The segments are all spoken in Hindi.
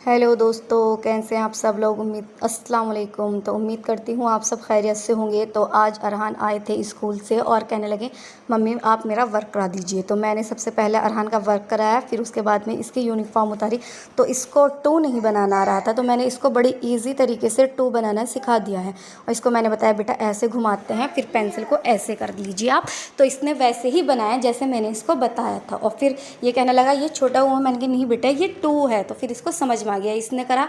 हेलो दोस्तों, कैसे हैं आप सब लोग। अस्सलाम वालेकुम। तो उम्मीद करती हूँ आप सब खैरियत से होंगे। तो आज अरहान आए थे स्कूल से और कहने लगे मम्मी आप मेरा वर्क करा दीजिए। तो मैंने सबसे पहले अरहान का वर्क कराया, फिर उसके बाद में इसकी यूनिफॉर्म उतारी। तो इसको टू नहीं बनाना आ रहा था, तो मैंने इसको बड़ी ईजी तरीके से टू बनाना सिखा दिया है। और इसको मैंने बताया बेटा ऐसे घुमाते हैं, फिर पेंसिल को ऐसे कर लीजिए आप। तो इसने वैसे ही बनाया जैसे मैंने इसको बताया था। और फिर ये कहने लगा ये छोटा हुआ है। मैंने कहा नहीं बेटा ये टू है। तो फिर इसको समझ में आ गया, इसने करा।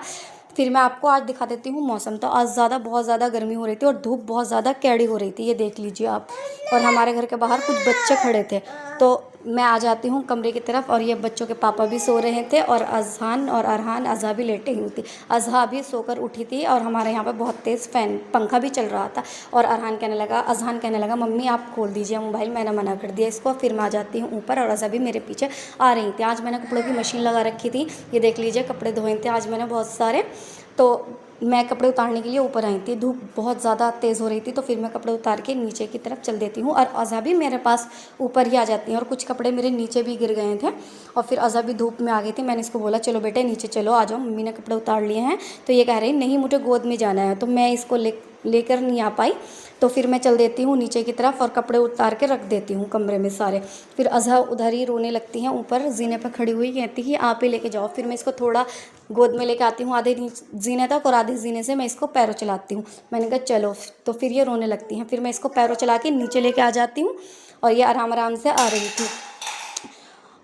फिर मैं आपको आज दिखा देती हूँ मौसम। तो आज बहुत ज़्यादा गर्मी हो रही थी और धूप बहुत ज़्यादा कैड़ी हो रही थी, ये देख लीजिए आप। और हमारे घर के बाहर कुछ बच्चे खड़े थे। तो मैं आ जाती हूँ कमरे की तरफ और ये बच्चों के पापा भी सो रहे थे और अजहान और अरहान अज़हा भी लेटे हुई थी। अज़हा भी सोकर उठी थी और हमारे यहाँ पे बहुत तेज़ फैन पंखा भी चल रहा था। और अजहान कहने लगा मम्मी आप खोल दीजिए मोबाइल। मैंने मना कर दिया इसको। फिर मैं आ जाती हूँ ऊपर और अज़हा भी मेरे पीछे आ रही थी। आज मैंने कपड़ों की मशीन लगा रखी थी, ये देख लीजिए कपड़े धोए थे आज मैंने बहुत सारे। तो मैं कपड़े उतारने के लिए ऊपर आई थी, धूप बहुत ज़्यादा तेज़ हो रही थी। तो फिर मैं कपड़े उतार के नीचे की तरफ चल देती हूँ और अज़हा भी मेरे पास ऊपर ही आ जाती हैं। और कुछ कपड़े मेरे नीचे भी गिर गए थे और फिर अज़हा भी धूप में आ गई थी। मैंने इसको बोला चलो बेटे नीचे चलो, आ जाओ मम्मी ने कपड़े उतार लिए हैं। तो ये कह रही नहीं मुझे गोद में जाना है। तो मैं इसको लेकर नहीं आ पाई। तो फिर मैं चल देती हूँ नीचे की तरफ और कपड़े उतार के रख देती हूँ कमरे में सारे। फिर अज़हा उधर ही रोने लगती हैं, ऊपर जीने पर खड़ी हुई, कहती है आप ही लेके जाओ। फिर मैं इसको थोड़ा गोद में लेके आती हूँ आधे जीने तक और आधे जीने से मैं इसको पैरों चलाती हूँ। मैंने कहा चलो। तो फिर ये रोने लगती हैं। फिर मैं इसको पैरों चला के नीचे लेके आ जाती हूँ और ये आराम आराम से आ रही थी।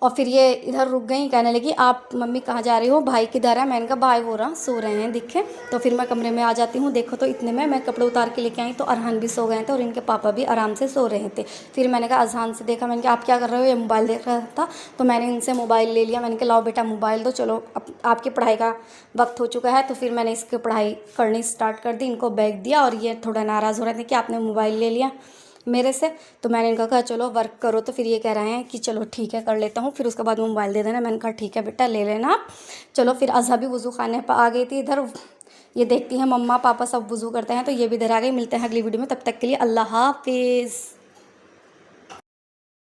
और फिर ये इधर रुक गई, कहने लगी आप मम्मी कहाँ जा रही हो, भाई किधर है। मैंने कहा भाई वो रहा सो रहे हैं दिखे। तो फिर मैं कमरे में आ जाती हूँ। देखो तो इतने में मैं कपड़े उतार के लेके आई तो अरहान भी सो गए थे और इनके पापा भी आराम से सो रहे थे। फिर मैंने कहा अजहान से देखा, मैंने कहा आप क्या कर रहे हो, ये मोबाइल देख रहा था। तो मैंने इनसे मोबाइल ले लिया। मैंने कहा लाओ बेटा मोबाइल दो, चलो अब आपकी पढ़ाई का वक्त हो चुका है। तो फिर मैंने इसकी पढ़ाई करनी स्टार्ट कर दी, इनको बैग दिया। और ये थोड़ा नाराज़ हो रहे थे कि आपने मोबाइल ले लिया मेरे से। तो मैंने इनका कहा चलो वर्क करो। तो फिर ये कह रहे हैं कि चलो ठीक है कर लेता हूँ, फिर उसके बाद मोबाइल दे देना। मैंने कहा ठीक है बेटा ले लेना आप। चलो फिर अज़हा भी वज़ू खाने पर आ गई थी इधर। ये देखती हैं मम्मा पापा सब वज़ू करते हैं तो ये भी इधर आ गई। मिलते हैं अगली वीडियो में, तब तक के लिए अल्लाह हाफिज़।